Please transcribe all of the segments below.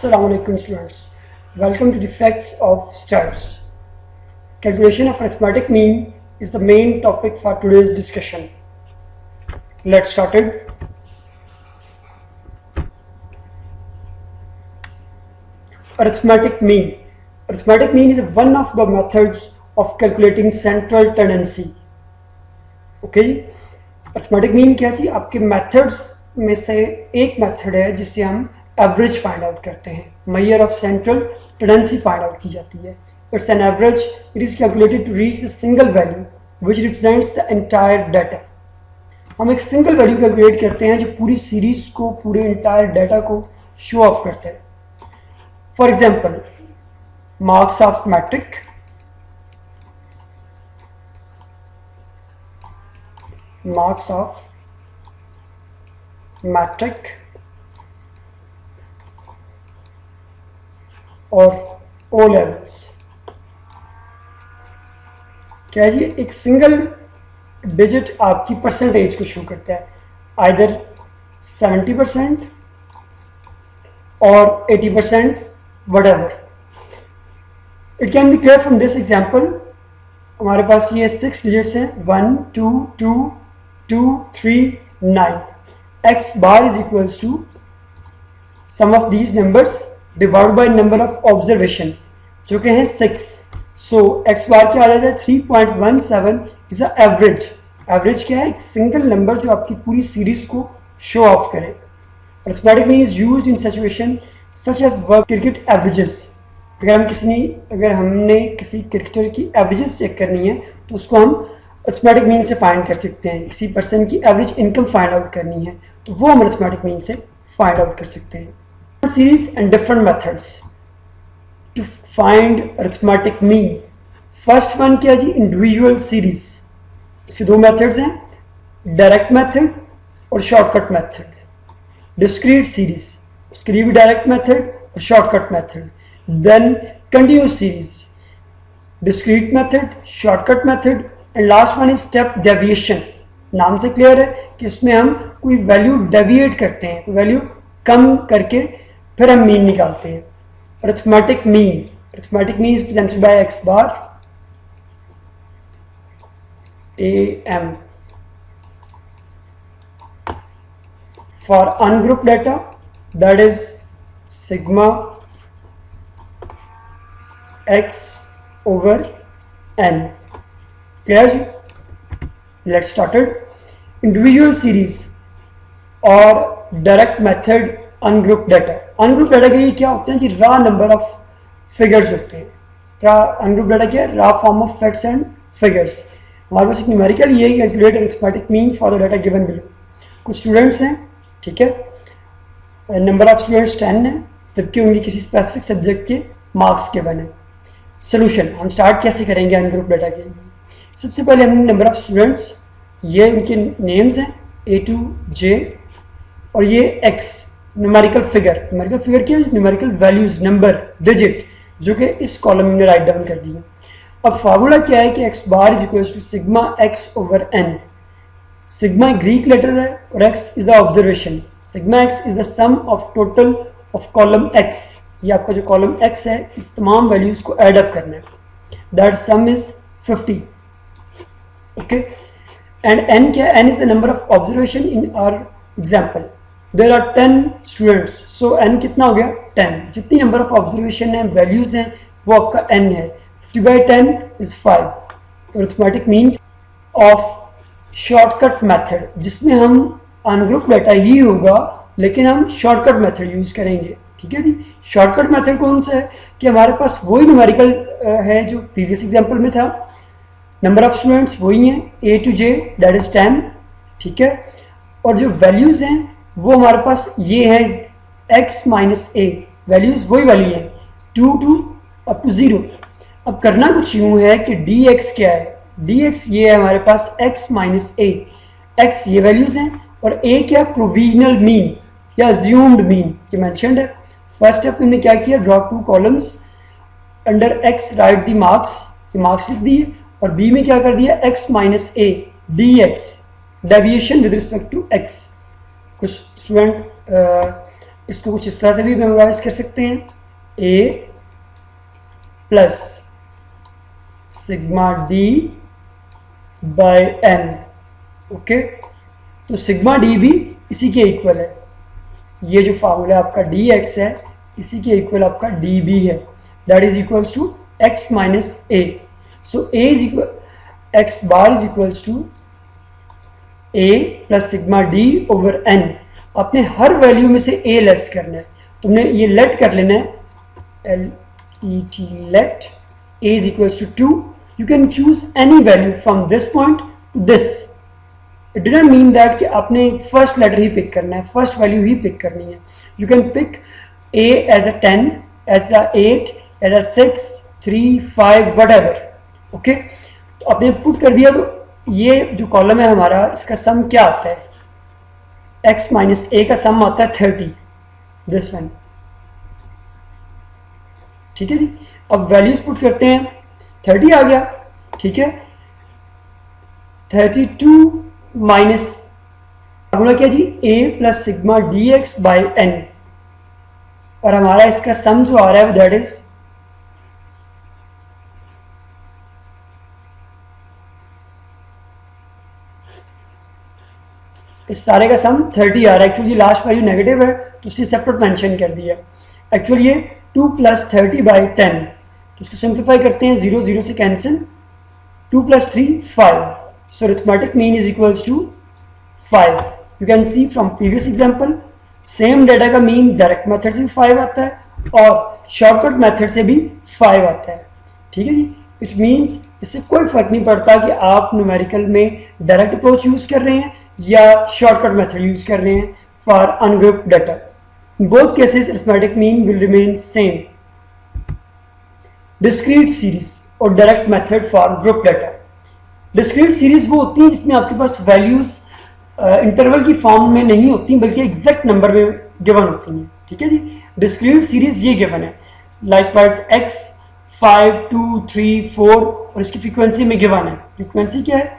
Assalamu alaikum students. Welcome to the facts of stats. Calculation of arithmetic mean is the main topic for today's discussion. Let's start it. Arithmetic mean. Arithmetic mean is one of the methods of calculating central tendency. Okay ji, arithmetic mean क्या जी? आपके methods में से एक method है जिससे हम average find out करते हैं. Major of central tendency find out की जाती है. It's an average. It is calculated to reach the single value which represents the entire data. हम एक सिंगल वैल्यू कैलकुलेट करते हैं जो पूरी सीरीज को, पूरे एंटायर डाटा को शो ऑफ करते हैं. For example, marks of matric, marks of matric और ओ लेवल्स. क्या है जी? एक सिंगल डिजिट आपकी परसेंटेज को शो करता है, आइदर 70% और 80%, whatever. It can be clear from this example. हमारे पास ये 6 डिजिट्स हैं, 1 2 2 2 3 9. x bar is equals to sum of these numbers divided by number of observation, जो कि हैं 6. सो x बार क्या आ जाता है? 3.17 इज अ एवरेज. एवरेज क्या है? एक सिंगल नंबर जो आपकी पूरी सीरीज को शो ऑफ करे. Arithmetic mean is used in situation such as work cricket averages. अगर हमने किसी क्रिकेटर की एवरेजेस चेक करनी है तो उसको हम अरिथमेटिक मीन से फाइंड कर सकते हैं. किसी पर्सन की एवरेज इनकम फाइंड आउट करनी है तो वो हम अरिथमेटिक मीन से फाइंड आउट कर सकते हैं. Series and different methods to find arithmetic mean. First one क्या जी? Individual series. इसके दो methods हैं, direct method और shortcut method. Discrete series, उसके लिए भी direct method और shortcut method. Then continuous series, discrete method, shortcut method and last one is step deviation. नाम से क्लियर है कि इसमें हम कोई वैल्यू डेविएट करते हैं, कोई वैल्यू कम करके फिर हम मीन निकालते हैं. Arithmetic mean. Arithmetic mean is presented by X bar AM for ungroup data, that is sigma x over n. Clear जी? Let's started. इंडिविजुअल सीरीज और direct method ungroup data. Ungroup data के लिए क्या होते हैं जी? रॉ नंबर ऑफ फिगर्स होते हैं. अनग्रुप डाटा क्या है? Raw form of facts and figures. हमारे पास एक न्यूमेरिकल ये calculate arithmetic mean for the data given below. कुछ स्टूडेंट्स हैं, ठीक है, नंबर ऑफ स्टूडेंट्स 10 है, जबकि उनकी किसी स्पेसिफिक सब्जेक्ट के मार्क्स गिवन है. सोल्यूशन हम स्टार्ट कैसे करेंगे अनग्रुप डाटा के लिए? सबसे पहले हमने नंबर ऑफ स्टूडेंट्स, ये उनके नेम्स हैं A to J, और ये x numerical figure. Numerical figure क्या है? न्यूमेरिकल वैल्यूज, नंबर, डिजिट, जो कि इस कॉलम में राइट डाउन कर दिया. अब फार्मूला क्या है कि x bar is equal to sigma x over n. Sigma Greek letter है और x is the observation. Sigma x is the sum of total of column x. ये आपका जो कॉलम x है, इस तमाम वैल्यूज को एड अप करना है. That sum is 50. Okay, and n क्या है? n is the number of observation in our example. There are 10 students, so n कितना हो गया? 10. जितनी नंबर ऑफ ऑब्जर्वेशन है, वैल्यूज हैं, वो आपका n है. 50/10 इज 5. तो arithmetic mean of shortcut method, जिसमें हम अनग्रुप डाटा ही होगा लेकिन हम शॉर्टकट मेथड यूज करेंगे. ठीक है जी? शॉर्टकट मेथड कौन सा है? कि हमारे पास वही न्यूमेरिकल है जो प्रीवियस एग्जाम्पल में था. नंबर ऑफ स्टूडेंट्स वही हैं, A to J, that is 10. ठीक है, और जो वैल्यूज हैं वो हमारे पास ये है x माइनस a. वैल्यूज वही वाली हैं, 2 to अप टू 0. अब करना कुछ यूँ है कि dx क्या है? dx ये है हमारे पास x माइनस a. x ये वैल्यूज हैं और a क्या? प्रोविजनल मीन या अज्यूम्ड मीन, ये मैंशनड है. फर्स्ट स्टेप हमने क्या किया? Draw 2 columns, under x write the marks, ये मार्क्स लिख दिए, और b में क्या कर दिया? x minus a dx, deviation with respect to x. कुछ स्टूडेंट इसको कुछ इस तरह से भी मेमोराइज कर सकते हैं, A plus sigma D by N. Okay, तो सिग्मा डी भी इसी के इक्वल है, ये जो फार्मूला आपका डी एक्स है इसी के इक्वल आपका डी बी है, that is equals to X minus A. So A is equal X bar is equals to A plus sigma D over N. आपने हर वैल्यू में से ए लेस करना है, तुमने ये लेट कर लेना है, L E T let A is equals to 2। You can choose any value from this point to this. It doesn't mean that कि आपने फर्स्ट लेटर ही पिक करना है, फर्स्ट वैल्यू ही पिक करनी है। You can pick a as a 10, as a 8, as a 6, 3, 5 whatever। Okay, तो आपने put कर दिया, तो ये जो कॉलम है हमारा, इसका सम क्या आता है, x माइनस ए का सम आता है 30, दिस वन। ठीक है जी, अब वैल्यूज पुट करते हैं, 30 आ गया, ठीक है, 32 माइनस फार्मूला क्या जी, a plus sigma D X by N, और हमारा इसका सम जो आ रहा है वो दैट इज इस सारे का सम 30 आ रहा है। एक्चुअली लास्ट वैल्यू नेगेटिव है तो इसने सेपरेट मेंशन कर दिया। एक्चुअली ये 2 प्लस 30 बाई 10, तो इसको सिंप्लीफाई करते हैं, 0 0 से cancel, 2 plus 3 5, so arithmetic mean is equals to 5। You can see from previous example, same data का मीन डायरेक्ट मेथड से भी 5 आता है और शॉर्टकट मेथड से भी 5 आता है। ठीक है जी, इट मीन्स इससे कोई फर्क नहीं पड़ता कि आप न्यूमेरिकल में डायरेक्ट अप्रोच यूज कर रहे हैं या शॉर्टकट मेथड यूज कर रहे हैं for ungrouped data. In both cases arithmetic mean will remain same. Discrete series और direct method for group data. Discrete series वो होती है जिसमें आपके पास वैल्यूज इंटरवल की फॉर्म में नहीं होती बल्कि एग्जैक्ट नंबर में गिवन होती हैं। ठीक है जी, डिस्क्रीट सीरीज ये गिवन है, लाइकवाइज x 5 2 3 4 और इसकी फ्रीक्वेंसी में गिवन है। फ्रीक्वेंसी क्या है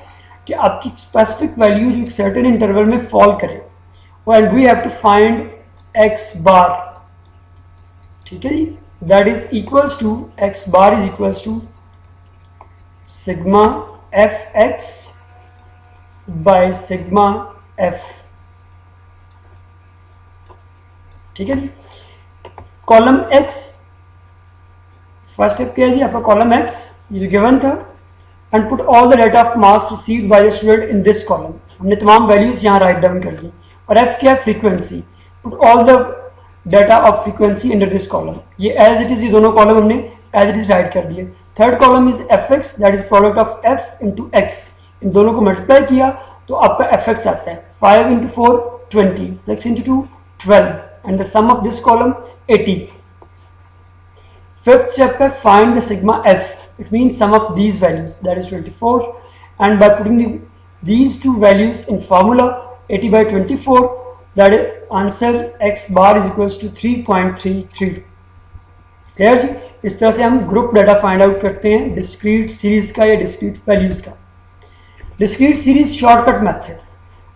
कि आपकी स्पेसिफिक वैल्यू जो एक सर्टेन इंटरवल में फॉल करे, and we have to find x bar. ठीक है जी, that is equals to x bar is equals to sigma F X by sigma F. ठीक है जी, कॉलम x, फर्स्ट स्टेप क्या है जी आपका, कॉलम x ये जो गिवन था, and put all the data of marks received by the student in this column. हमने तमाम वैल्यूज यहाँ राइट डाउन कर दी। और f क्या है, frequency, put all the data of frequency under this column. ये एज इट इज, ये दोनों कॉलम हमने एज इट इज राइट कर दिए। Third column is F X, that is product of f into X. इन दोनों को मल्टीप्लाई किया तो आपका एफ एक्स आता है, 5 into 4 20, 6 into 2 12, and the sum of this column 80। Fifth step है find the sigma F, it means sum of these values, that is 24, and by putting these two values in formula 80 by 24, that is answer x bar is equals to 3.33। Clear जी, इस तरह से हम group data find out करते हैं discrete series का या discrete values का। Discrete series shortcut method,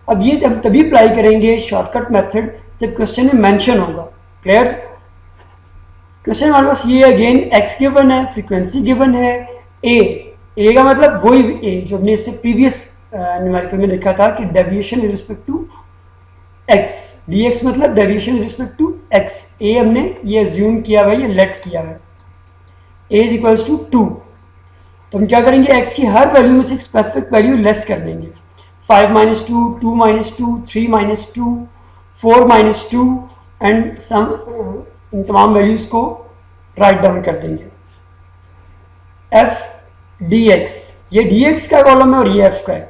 अब ये तभी अप्लाई करेंगे शॉर्टकट मेथड जब क्वेश्चन में मेंशन होगा। क्लियर, क्वेश्चन हमारे पास ये अगेन x गिवन है, फ्रीक्वेंसी गिवन है, a का मतलब वही a जो हमने इससे प्रीवियस न्यूमेरिकल में देखा था कि deviation with respect to x, dx मतलब deviation with respect to x। a हमने ये अज्यूम किया हुआ है, ये लेट किया हुआ है, a इज इक्वल्स टू 2। तो हम क्या करेंगे, x की हर वैल्यू में से एक स्पेसिफिक वैल्यू लेस कर देंगे, 5 minus 2, 2 minus 2, 3 minus 2, 4 minus 2, and sum, इन तमाम वैल्यूज को राइट डाउन कर देंगे। f dx, ये dx का कॉलम है और ये f का है।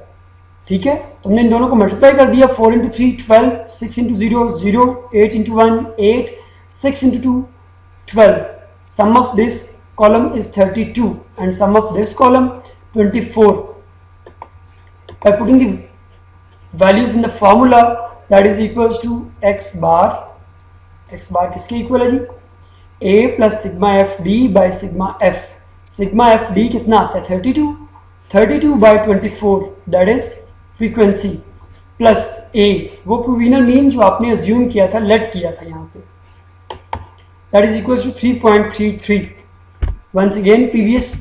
ठीक है, तो हमने इन दोनों को मल्टीप्लाई कर दिया, 4 into 3 12, 6 into 0 0, 8 into 1 8, 6 into 2 12, sum of this column is 32 and sum of this column 24। by putting the values in the formula that is equals to x bar किसके इक्वल है जी, a plus sigma F D by sigma F. Sigma F D कितना आता है, 32 by 24, that is frequency. Plus A, वो provisional mean जो आपने assume किया था, लेट किया था यहाँ पे, that is equal to 3.33. Once again previous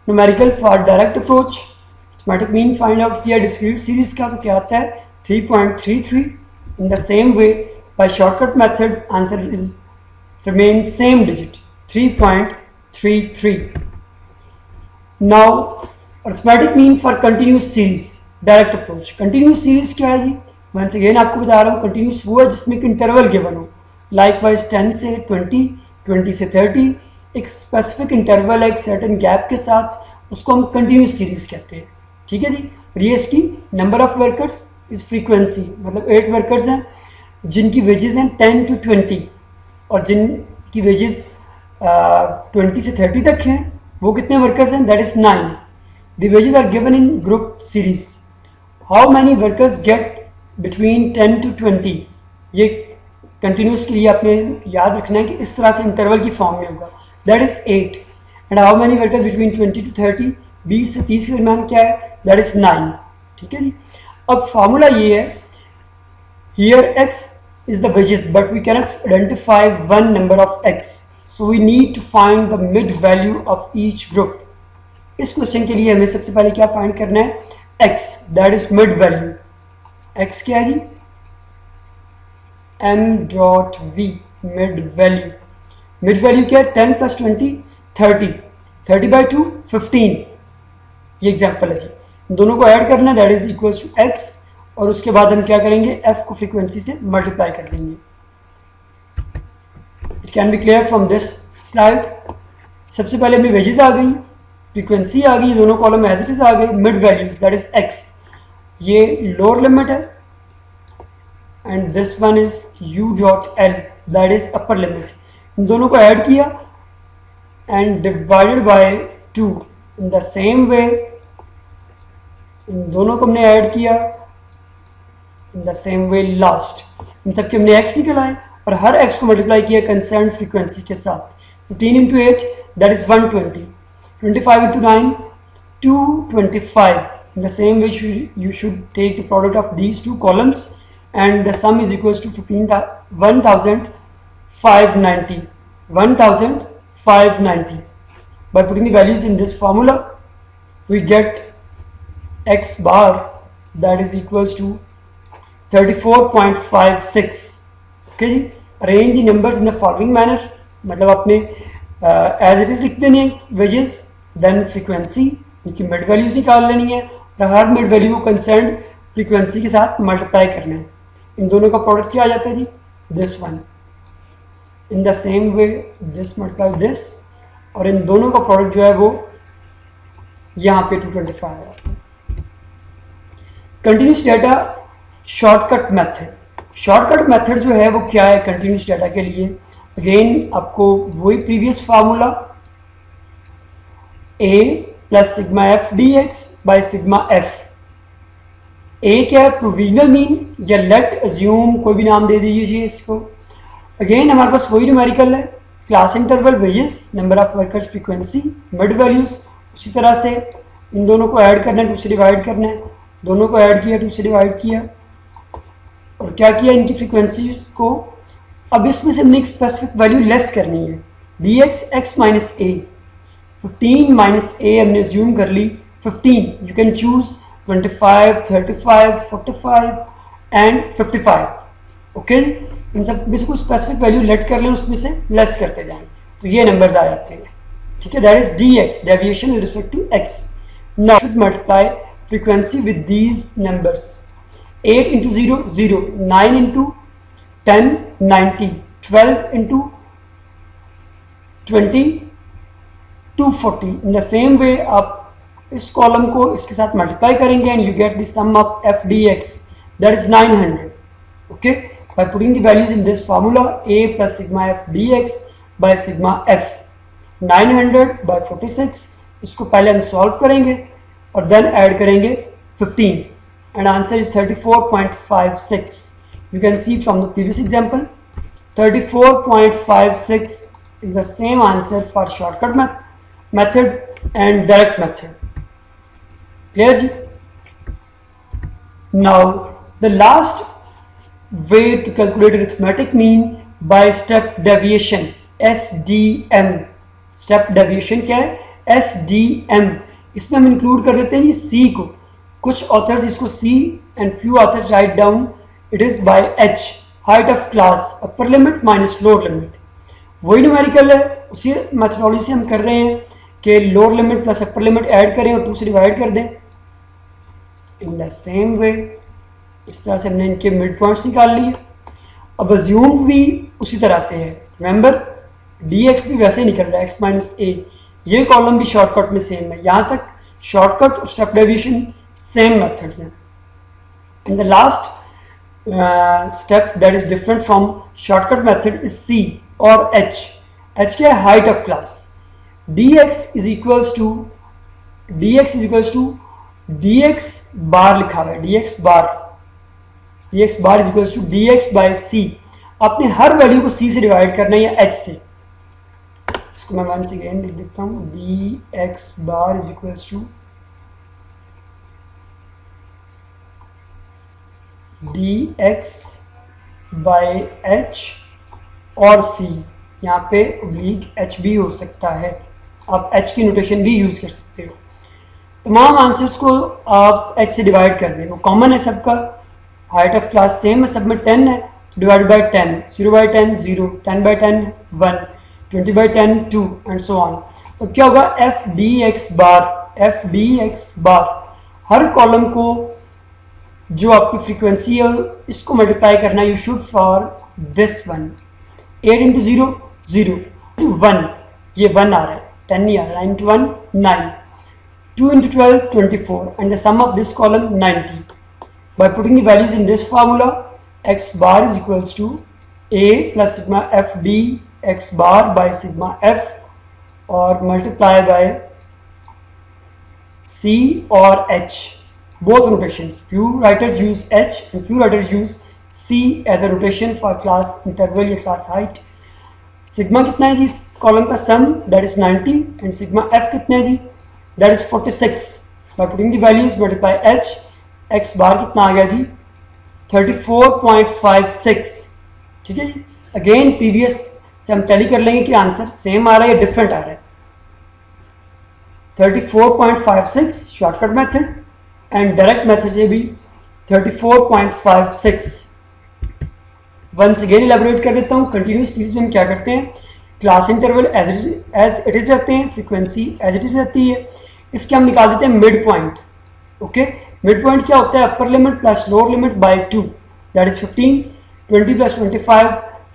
numerical for direct approach, arithmetic mean find out किया डिस्क्रीट सीरीज का, तो क्या आता है 3.33. In the same way by shortcut method answer is remain same digit 3.33. Now arithmetic mean for continuous series direct approach. Continuous series क्या है जी? Once again आपको बता रहा हूँ, कंटिन्यूस वो है जिसमें एक इंटरवल गिवन हो, लाइक वाइज 10 से 20, 20 से 30, एक स्पेसिफिक इंटरवल है एक सर्टेन गैप के साथ, उसको हम कंटिन्यूस सीरीज कहते हैं. ठीक है जी. और ये इसकी नंबर ऑफ वर्कर्स इस फ्रीक्वेंसी, मतलब 8 वर्कर्स हैं जिनकी वेजेस हैं 10 to 20, और जिनकी वेजेस 20 से 30 तक हैं वो कितने वर्कर्स हैं? That is 9. The wages are given in group series. How many workers get between 10 to 20? ये कंटिन्यूस के लिए आपने याद रखना है कि इस तरह से इंटरवल की फॉर्म में होगा. That is 8. And how many workers between 20 to 30? 20 से 30 के दरमियान क्या है? That is 9. ठीक है जी. अब फार्मूला ये है, here x is the wages but we cannot identify one number of x, so we need to find the mid value of each group. इस क्वेश्चन के लिए हमें सबसे पहले क्या फाइंड करना है? x, that is mid value. x क्या है जी? m.v, mid value. mid value क्या है? 10 plus 20 30, 30 by 2 15. ये एग्जाम्पल है जी. दोनों को ऐड करना है, that is equal to x, और उसके बाद हम क्या करेंगे? f को फ्रीक्वेंसी से मल्टीप्लाई कर देंगे. It can be clear from this slide. सबसे पहले हमें वेजेस आ गई, फ्रीक्वेंसी आ गई, दोनों कॉलम एज इट इज आ गए, mid values that is x. ये लोअर लिमिट है and this one is u.l, that is upper limit. इन दोनों को ऐड किया and divided by 2. In the same way इन दोनों को हमने ऐड किया, in the same way last इन सब के हमने x निकल आए और हर x को मल्टीप्लाई किया कंसर्न फ्रीक्वेंसी के साथ. 15 into 8 that is 120, 25 into 9 225. In the same way you should take the product of these two columns and the sum is equals to 15,590. 1590. By putting the values in this formula we get x bar that is equals to 34.56. okay ji. Arrange the numbers in the following manner, मतलब आपने as it is लिख देनी है wages, then frequency, इनकी mid values निकाल लेनी है और हर मिड वैल्यू को कंसर्न फ्रीक्वेंसी के साथ मल्टीप्लाई करना है. इन दोनों का प्रोडक्ट क्या आ जाता है जी? This one. In the same way this multiply this, और इन दोनों का प्रोडक्ट जो है वो यहाँ पे 225 है. Continuous data shortcut method. Shortcut method जो है वो क्या है कंटिन्यूस डेटा के लिए? अगेन आपको वही previous formula, a plus sigma F D X by sigma F. A क्या है? प्रोविजनल मीन या लेट अज्यूम, कोई भी नाम दे दीजिए इसको. अगेन हमारे पास वही न्यूमेरिकल है, class interval, wages, number of workers, frequency, mid values. उसी तरह से इन दोनों को ऐड करना है, 2 से डिवाइड करना है. दोनों को ऐड किया, 2 से डिवाइड किया और क्या किया? इनकी फ्रीक्वेंसीज को, अब इसमें से हमने एक स्पेसिफिक वैल्यू लेस करनी है. D X X minus A, 15 minus A हमने ज्यूम कर ली 15. You can choose 25, 35, 45 and 55. Okay, इन सब में से कोई स्पेसिफिक वैल्यू लेट कर लें, उसमें से लेस करते जाएं तो ये नंबर्स आ जाते हैं. ठीक है, that is D X, deviation with respect to X. Now should multiply frequency with these numbers. 8 into 0 0, 9 into 10 90, 12 into 20 240. In the same way आप इस कॉलम को इसके साथ मल्टीप्लाई करेंगे and you get the sum of F D X, that is 900. Okay, by putting the values in this formula, a plus sigma F D X by sigma F. 900 by 46, इसको पहले हम solve करेंगे और then add करेंगे 15 and answer is 34.56. You can see from the previous example 34.56 is the same answer for shortcut method and direct method. Clear ji? Now The last way to calculate arithmetic mean by step deviation, SDM. Step deviation क्या है? SDM. इसमें हम include कर देते हैं ये C को. कुछ ऑथर्स इसको C and few authors write down it is by H, height of class, upper limit minus lower limit. वही न्यूमेरिकल है, उसी मेथडोलॉजी से हम कर रहे हैं कि lower limit plus upper limit add करें और 2 से डिवाइड कर दें. इन द सेम वे इस तरह से हमने इनके मिड पॉइंट्स निकाल लिए. अब अज्यूम भी उसी तरह से है. रिमेंबर dx भी वैसे ही निकल रहा है, x माइनस ए. ये कॉलम भी शॉर्टकट में सेम है. यहाँ तक शॉर्टकट और स्टेप डेविएशन सेम मेथड्स हैं. And the last step that is different from shortcut method is C और H. H क्या है? Height of class. dx is equals to dx bar लिखा हुआ है. dx bar is equals to dx by C. आपने हर value को C से डिवाइड करना है या H से. इसको मैं वंस अगेन लिख देता हूँ. dx bar is equals to dx by H और C. यहाँ पे ओब्लिक H भी हो सकता है. आप H की नोटेशन भी यूज़ कर सकते हो. तमाम आंसर्स को आप H से डिवाइड कर दें. वो कॉमन है सबका. हाइट ऑफ क्लास सेम है, सब में 10 है. Divide by 10, 0 by 10 0, 10 by 10 1, 20 by 10 2 and so on. तो क्या होगा? f dx bar. हर कॉलम को जो आपकी फ्रीक्वेंसी है इसको मल्टीप्लाई करना. You should for this one. 8 into 0 0 into 1, ये 1 आ रहा है, 10 नहीं आ रहा. 9 into 1 9, 2 into 12 24 and the sum of this column 90. By putting the values in this formula, x bar is equals to a plus sigma f d x bar by sigma f or multiply by C or H. Both notations. Few writers use H and few writers use C as a notation for class interval या class height. Sigma कितना है जी? Column का सम that is 90 and sigma f कितना है जी? That is 46. By putting the values multiply H, x बार कितना आ गया जी? 34.56. ठीक है जी. अगेन प्रीवियस से हम टैली कर लेंगे कि आंसर सेम आ रहा है या डिफरेंट आ रहा है. 34.56 shortcut method and direct method से भी 34.56. वंस अगेन इलेबोरेट कर देता हूँ. कंटिन्यूस सीरीज में हम क्या करते हैं? Class interval as it is रहते हैं, फ्रीक्वेंसी एज इट इज रहती है. इसके हम निकाल देते हैं mid point. Okay, mid point क्या होता है? Upper limit plus lower limit by 2, that is 15. 20 plus 25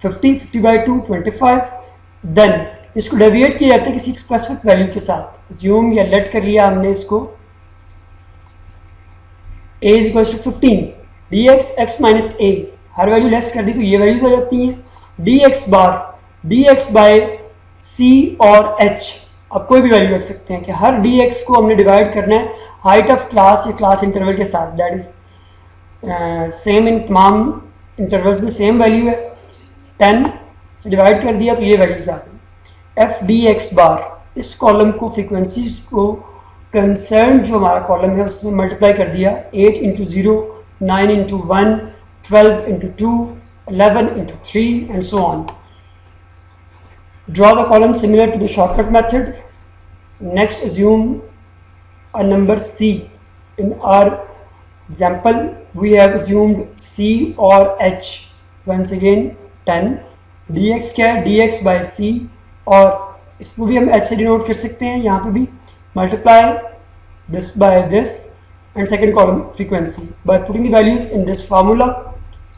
50, 50 by 2 25. Then इसको डेविएट किया जाता है किसी स्पेसिफिक वैल्यू के साथ. अज्यूम या लेट कर लिया हमने इसको a is equal to 15 dx x minus a. हर वैल्यू लेस कर दी तो ये वैल्यूज आ जाती हैं. dx bar dx by C और H. आप कोई भी वैल्यू रख सकते हैं कि हर dx को हमने डिवाइड करना है हाइट ऑफ क्लास या क्लास इंटरवल के साथ. दैट इज सेम इन तमाम इंटरवल्स में सेम वैल्यू है. 10 से डिवाइड कर दिया तो ये वैल्यूज आ गई. f dx बार. इस कॉलम को फ्रीक्वेंसीज को कंसर्न जो हमारा कॉलम है उसमें मल्टीप्लाई कर दिया. 8 into 0, 9 into 1, 12 into 2, 11 into 3 and so on. Draw the column similar to the shortcut method. Next, assume a number C. In our example, we have assumed C or H. Once again, 10. dx क्या है? dx by C. और इसको भी हम H से denote कर सकते हैं. यहाँ पे भी multiply this by this and second column frequency. By putting the values in this formula,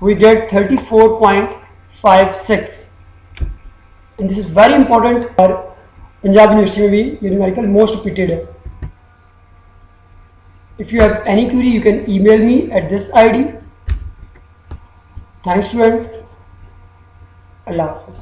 we get 34.56. And this is very important. और पंजाब यूनिवर्सिटी में भी ये न्यूमेरिकल मोस्ट रिपीटेड है. If you have any query, you can email me at this ID. Thanks student. Allah Hafiz.